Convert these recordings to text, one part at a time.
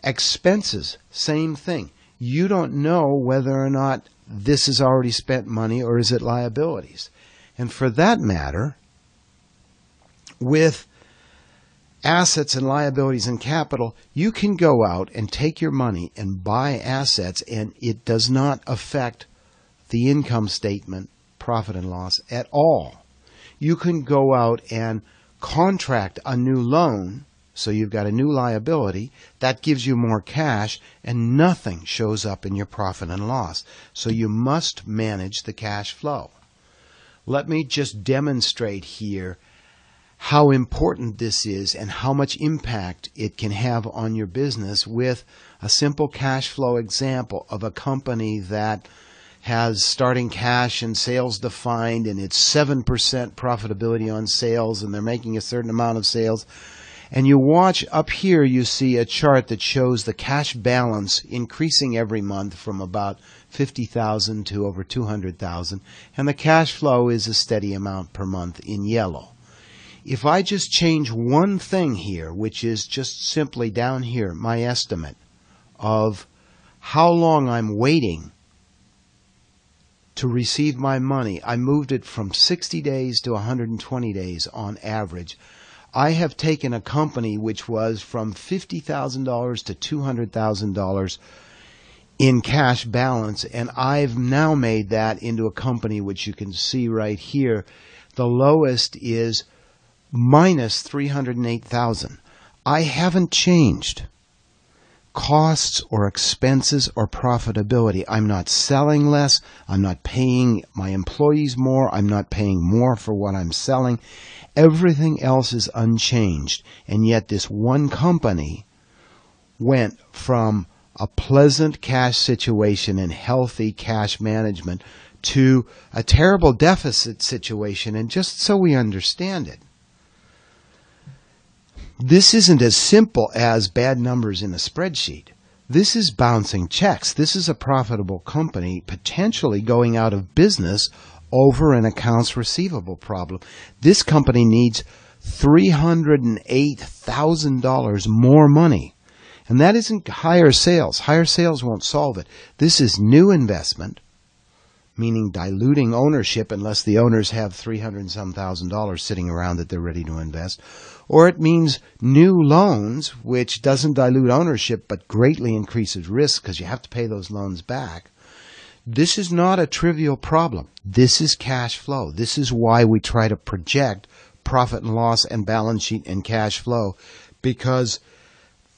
Expenses, same thing. You don't know whether or not this is already spent money or is it liabilities. And for that matter, with assets and liabilities and capital, you can go out and take your money and buy assets, and it does not affect the income statement, profit and loss at all. You can go out and contract a new loan, so you've got a new liability, that gives you more cash, and nothing shows up in your profit and loss. So you must manage the cash flow. Let me just demonstrate here how important this is and how much impact it can have on your business with a simple cash flow example of a company that has starting cash and sales defined, and it's 7% profitability on sales, and they're making a certain amount of sales. And you watch up here, you see a chart that shows the cash balance increasing every month from about $50,000 to over $200,000, and the cash flow is a steady amount per month in yellow. If I just change one thing here, which is just simply down here, my estimate of how long I'm waiting to receive my money, I moved it from 60 days to 120 days on average. I have taken a company which was from $50,000 to $200,000 in cash balance, and I've now made that into a company which you can see right here. The lowest is minus $308,000. I haven't changed costs or expenses or profitability. I'm not selling less. I'm not paying my employees more. I'm not paying more for what I'm selling. Everything else is unchanged. And yet this one company went from a pleasant cash situation and healthy cash management to a terrible deficit situation. And just so we understand it, this isn't as simple as bad numbers in a spreadsheet. This is bouncing checks. This is a profitable company potentially going out of business over an accounts receivable problem. This company needs $308,000 more money. And that isn't higher sales. Higher sales won't solve it. This is new investment, meaning diluting ownership unless the owners have $300 and some thousand sitting around that they're ready to invest. Or it means new loans, which doesn't dilute ownership but greatly increases risk because you have to pay those loans back. This is not a trivial problem. This is cash flow. This is why we try to project profit and loss and balance sheet and cash flow, because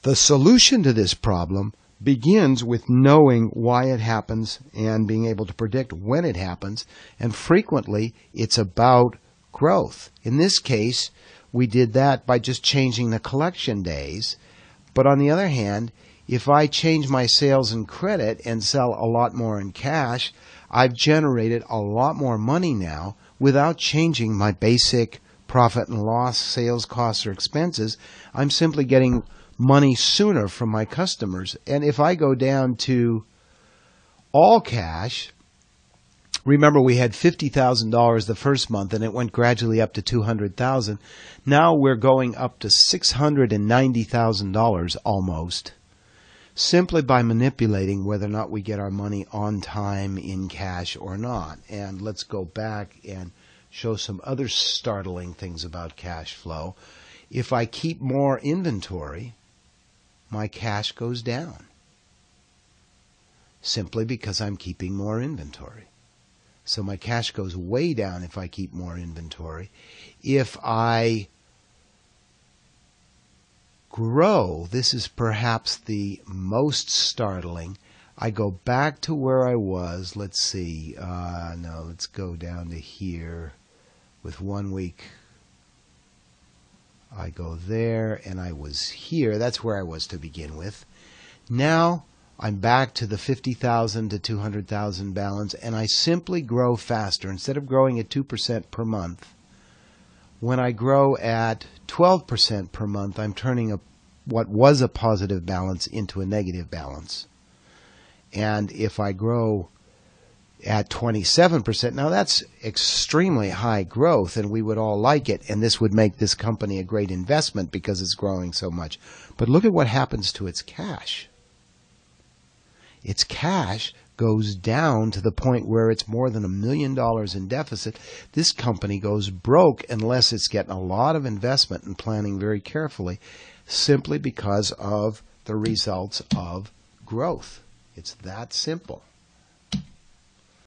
the solution to this problem begins with knowing why it happens and being able to predict when it happens, and frequently it's about growth. In this case, we did that by just changing the collection days. But on the other hand, if I change my sales and credit and sell a lot more in cash, I've generated a lot more money now without changing my basic profit and loss, sales costs, or expenses. I'm simply getting money sooner from my customers. And if I go down to all cash, remember we had $50,000 the first month and it went gradually up to $200,000. Now we're going up to $690,000 almost, simply by manipulating whether or not we get our money on time in cash or not. And let's go back and show some other startling things about cash flow. If I keep more inventory, my cash goes down, simply because I'm keeping more inventory. So my cash goes way down if I keep more inventory. If I grow, this is perhaps the most startling. I go back to where I was. Let's see. No, let's go down to here with 1 week. I go there, and I was here. That's where I was to begin with. Now I'm back to the 50,000 to 200,000 balance, and I simply grow faster. Instead of growing at 2% per month, when I grow at 12% per month, I'm turning what was a positive balance into a negative balance. And if I grow at 27%. Now that's extremely high growth, and we would all like it, and this would make this company a great investment because it's growing so much. But look at what happens to its cash. Its cash goes down to the point where it's more than $1 million in deficit. This company goes broke unless it's getting a lot of investment and planning very carefully, simply because of the results of growth. It's that simple.